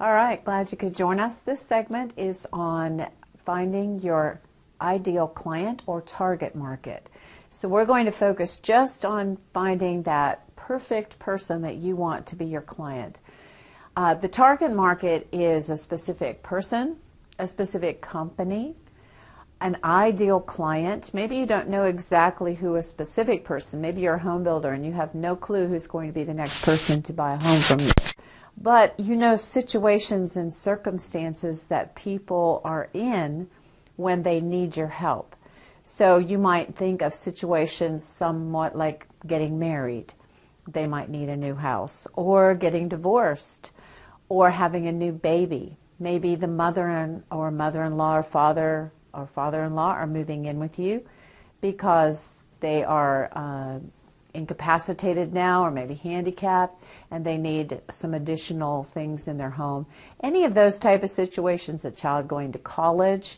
All right, glad you could join us. This segment is on finding your ideal client or target market. So we're going to focus just on finding that perfect person that you want to be your client. The target market is a specific person, a specific company, an ideal client. Maybe you don't know exactly who a specific person, maybe you're a home builder and you have no clue who's going to be the next person to buy a home from you. But you know situations and circumstances that people are in when they need your help. So you might think of situations somewhat like getting married. They might need a new house, or getting divorced, or having a new baby. Maybe the mother-in-law or father-in-law are moving in with you because they are incapacitated now, or maybe handicapped, and they need some additional things in their home. Any of those type of situations, a child going to college,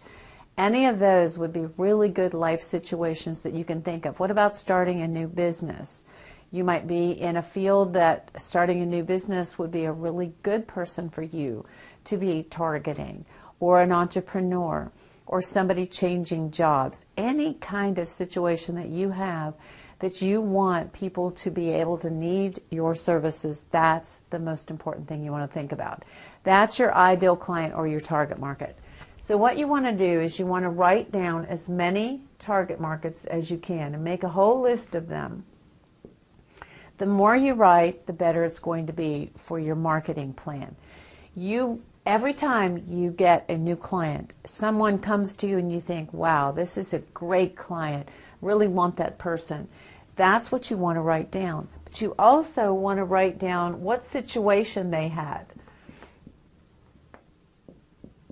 any of those would be really good life situations that you can think of. What about starting a new business? You might be in a field that starting a new business would be a really good person for you to be targeting, or an entrepreneur, or somebody changing jobs. Any kind of situation that you have that you want people to be able to need your services, that's the most important thing you want to think about. That's your ideal client or your target market. So what you want to do is you want to write down as many target markets as you can and make a whole list of them. The more you write, the better it's going to be for your marketing plan. Every time you get a new client, someone comes to you and you think, wow, this is a great client, really want that person. That's what you want to write down. But you also want to write down what situation they had.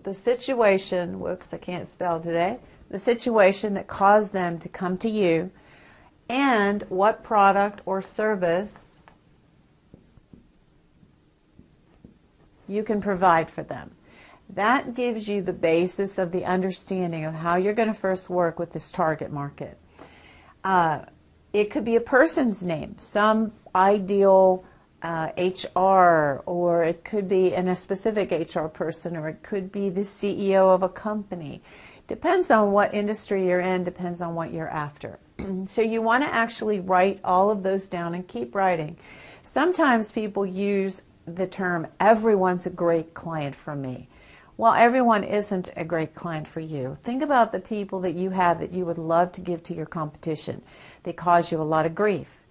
The situation, whoops, I can't spell today, the situation that caused them to come to you, and what product or service you can provide for them. That gives you the basis of the understanding of how you're going to first work with this target market. It could be a person's name, some ideal HR, or it could be a specific HR person, or it could be the CEO of a company. Depends on what industry you're in, depends on what you're after. So you want to actually write all of those down and keep writing. Sometimes people use the term, everyone's a great client for me. Well, everyone isn't a great client for you. Think about the people that you have that you would love to give to your competition. They cause you a lot of grief.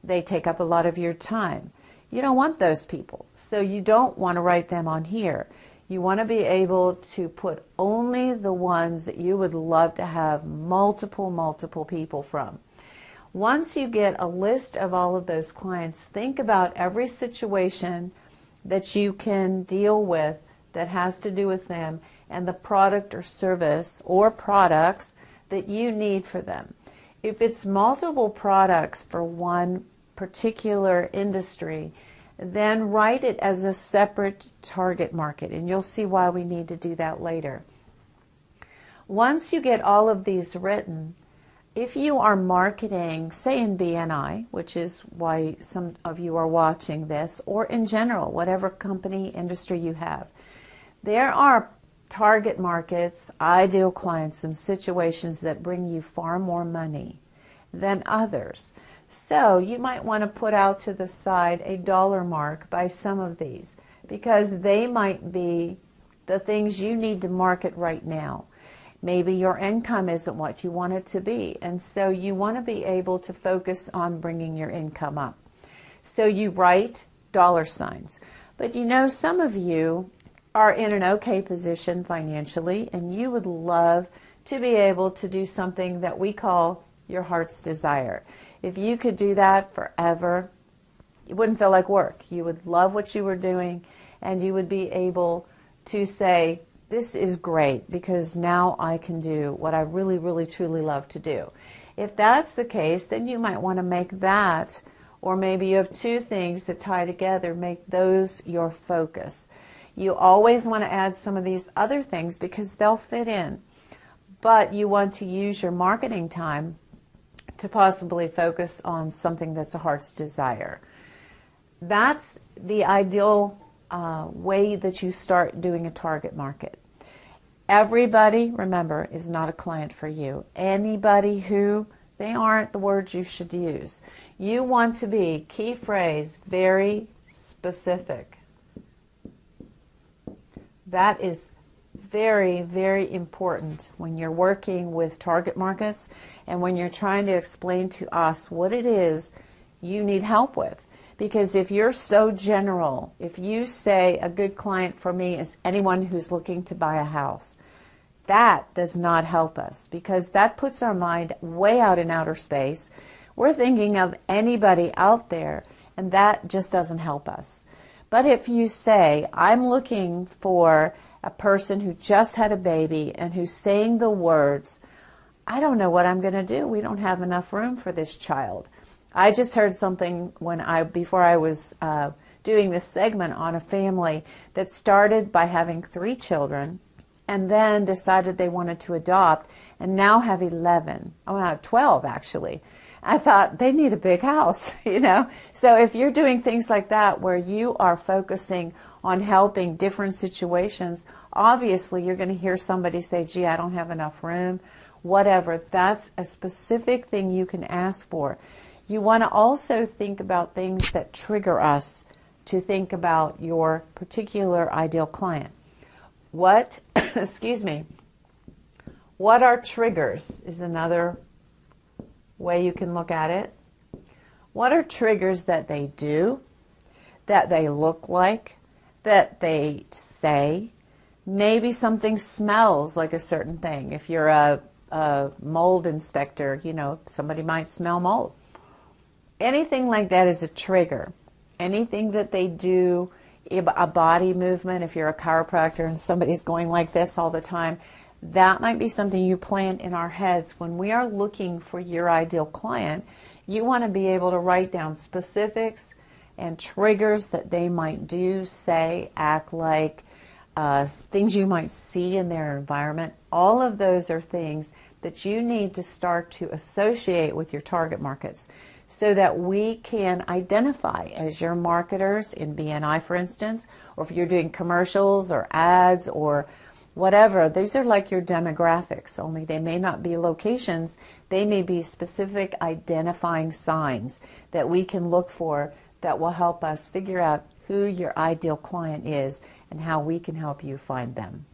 They take up a lot of your time. You don't want those people, so you don't want to write them on here. You want to be able to put only the ones that you would love to have multiple people from. Once you get a list of all of those clients, think about every situation that you can deal with that has to do with them and the product or service or products that you need for them. If it's multiple products for one particular industry, then write it as a separate target market, and you'll see why we need to do that later. Once you get all of these written, if you are marketing, say in BNI, which is why some of you are watching this, or in general, whatever company, industry you have, there are target markets, ideal clients, and situations that bring you far more money than others. So you might want to put out to the side a dollar mark by some of these, because they might be the things you need to market right now. Maybe your income isn't what you want it to be, and so you want to be able to focus on bringing your income up. So you write dollar signs. But you know, some of you are in an okay position financially, and you would love to be able to do something that we call your heart's desire. If you could do that forever, it wouldn't feel like work. You would love what you were doing, and you would be able to say, this is great because now I can do what I really truly love to do. If that's the case, then you might want to make that, or maybe you have two things that tie together, make those your focus. You always want to add some of these other things because they'll fit in, but you want to use your marketing time to possibly focus on something that's a heart's desire. That's the ideal way that you start doing a target market. Everybody, remember, is not a client for you. Anybody who, they aren't the words you should use. You want to be, key phrase, very specific. That is very, very important when you're working with target markets and when you're trying to explain to us what it is you need help with. Because if you're so general, if you say a good client for me is anyone who's looking to buy a house, that does not help us because that puts our mind way out in outer space. We're thinking of anybody out there, and that just doesn't help us. But if you say, I'm looking for a person who just had a baby and who's saying the words, I don't know what I'm going to do. We don't have enough room for this child. I just heard something before I was doing this segment on a family that started by having 3 children and then decided they wanted to adopt and now have 12 actually. I thought they need a big house, you know. So if you're doing things like that where you are focusing on helping different situations, obviously you're going to hear somebody say, gee, I don't have enough room, whatever. That's a specific thing you can ask for. You want to also think about things that trigger us to think about your particular ideal client. What, excuse me, what are triggers is another way you can look at it. What are triggers that they do, that they look like, that they say? Maybe something smells like a certain thing. If you're a mold inspector, you know, somebody might smell mold. Anything like that is a trigger. Anything that they do, a body movement, if you're a chiropractor and somebody's going like this all the time, that might be something you plant in our heads. When we are looking for your ideal client, you want to be able to write down specifics and triggers that they might do, say, act like, things you might see in their environment. All of those are things that you need to start to associate with your target markets so that we can identify as your marketers in BNI, for instance, or if you're doing commercials or ads or whatever. These are like your demographics, only they may not be locations. They may be specific identifying signs that we can look for that will help us figure out who your ideal client is and how we can help you find them.